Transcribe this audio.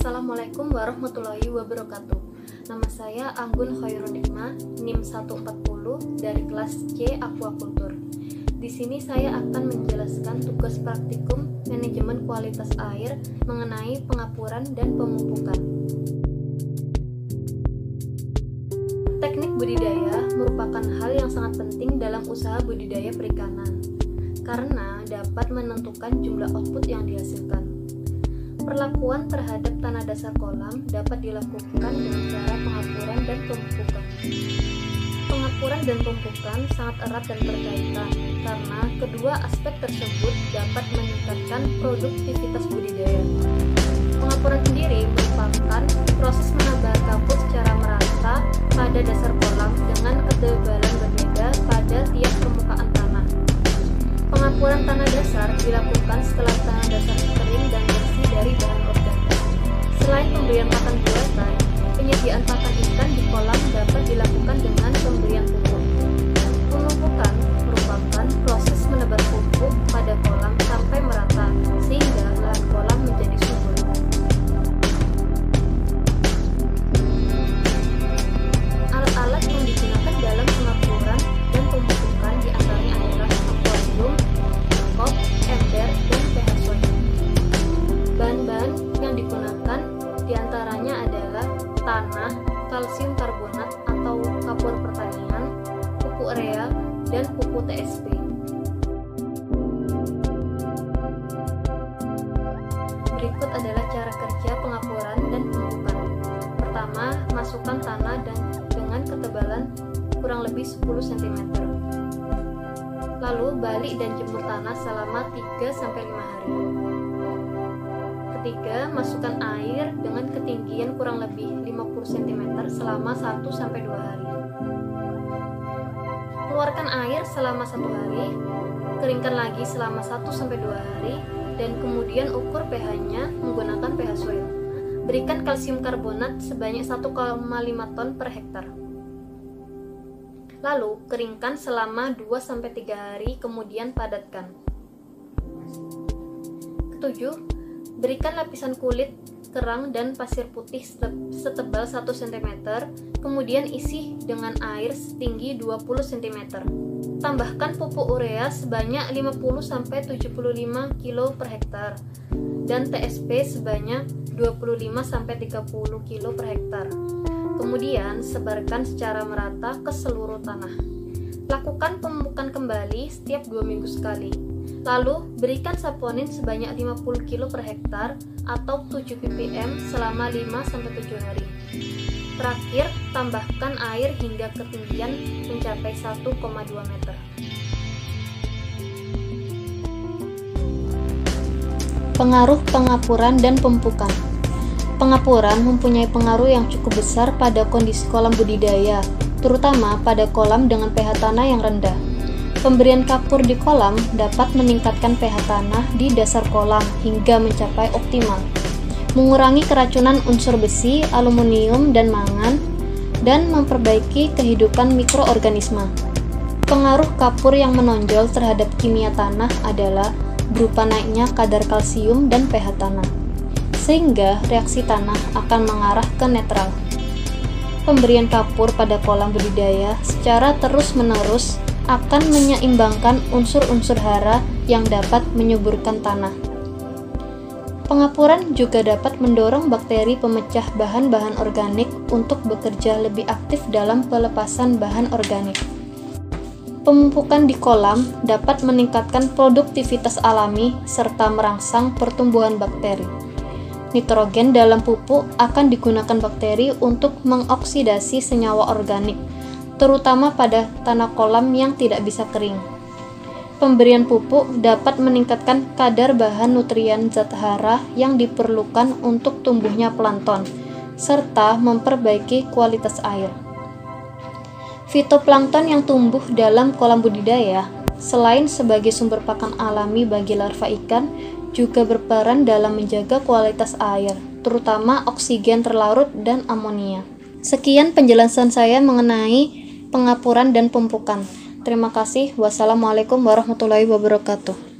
Assalamualaikum warahmatullahi wabarakatuh. Nama saya Anggun Khairunikmah, NIM 140 dari kelas C Aquaculture. Di sini saya akan menjelaskan tugas praktikum manajemen kualitas air mengenai pengapuran dan pemupukan. Teknik budidaya merupakan hal yang sangat penting dalam usaha budidaya perikanan karena dapat menentukan jumlah output yang dihasilkan. Perlakuan terhadap tanah dasar kolam dapat dilakukan dengan cara pengapuran dan pemupukan. Pengapuran dan pemupukan sangat erat dan berkaitan karena kedua aspek tersebut dapat meningkatkan produktivitas budidaya. Pengapuran sendiri merupakan proses menambah kapur secara merata pada dasar kolam dengan ketebalan berbeda pada tiap permukaan tanah. Pengapuran tanah dasar dilakukan setelah tanah dasar kering dan bersih dari bahan organik. Selain pemberian pakan buatan, penyediaan pakan ikan di kolam dapat dilakukan dengan pemberian pupuk. Pemupukan merupakan proses menebar pupuk pada kolam sampai merata sehingga lahan kolam menjadi subur. Alat-alat yang digunakan dalam pengapuran dan pemupukan diantaranya adalah akuarium, kop, ember, dan pH swab. Bahan-bahan yang digunakan diantaranya adalah tanah, kalsium karbonat atau kapur pertanian, pupuk urea, dan pupuk TSP. Berikut adalah cara kerja pengapuran dan pemupukan. Pertama, masukkan tanah dengan ketebalan kurang lebih 10 cm. Lalu balik dan jemur tanah selama 3-5 hari. Ketiga, masukkan air dengan ketinggian kurang lebih 50 cm selama 1-2 hari. Keluarkan air selama 1 hari, keringkan lagi selama 1-2 hari, dan kemudian ukur pH-nya menggunakan pH soil. Berikan kalsium karbonat sebanyak 1,5 ton per hektar. Lalu, keringkan selama 2-3 hari, kemudian padatkan. Ketujuh, berikan lapisan kulit kerang dan pasir putih setebal 1 cm, kemudian isi dengan air setinggi 20 cm. Tambahkan pupuk urea sebanyak 50-75 kg per hektar dan TSP sebanyak 25-30 kg per hektar. Kemudian sebarkan secara merata ke seluruh tanah. Lakukan pemupukan kembali setiap 2 minggu sekali. Lalu berikan saponin sebanyak 50 kg per hektar atau 7 ppm selama 5-7 hari. Terakhir, tambahkan air hingga ketinggian mencapai 1,2 meter. Pengaruh pengapuran dan pemupukan. Pengapuran mempunyai pengaruh yang cukup besar pada kondisi kolam budidaya, terutama pada kolam dengan pH tanah yang rendah. Pemberian kapur di kolam dapat meningkatkan pH tanah di dasar kolam hingga mencapai optimal, mengurangi keracunan unsur besi, aluminium, dan mangan, dan memperbaiki kehidupan mikroorganisme. Pengaruh kapur yang menonjol terhadap kimia tanah adalah berupa naiknya kadar kalsium dan pH tanah, sehingga reaksi tanah akan mengarah ke netral. Pemberian kapur pada kolam budidaya secara terus-menerus akan menyeimbangkan unsur-unsur hara yang dapat menyuburkan tanah. Pengapuran juga dapat mendorong bakteri pemecah bahan-bahan organik untuk bekerja lebih aktif dalam pelepasan bahan organik. Pemupukan di kolam dapat meningkatkan produktivitas alami serta merangsang pertumbuhan bakteri. Nitrogen dalam pupuk akan digunakan bakteri untuk mengoksidasi senyawa organik, terutama pada tanah kolam yang tidak bisa kering. Pemberian pupuk dapat meningkatkan kadar bahan nutrien zat hara yang diperlukan untuk tumbuhnya plankton, serta memperbaiki kualitas air. Fitoplankton yang tumbuh dalam kolam budidaya, selain sebagai sumber pakan alami bagi larva ikan, juga berperan dalam menjaga kualitas air, terutama oksigen terlarut dan amonia. Sekian penjelasan saya mengenai pengapuran dan pemupukan. Terima kasih. Wassalamualaikum warahmatullahi wabarakatuh.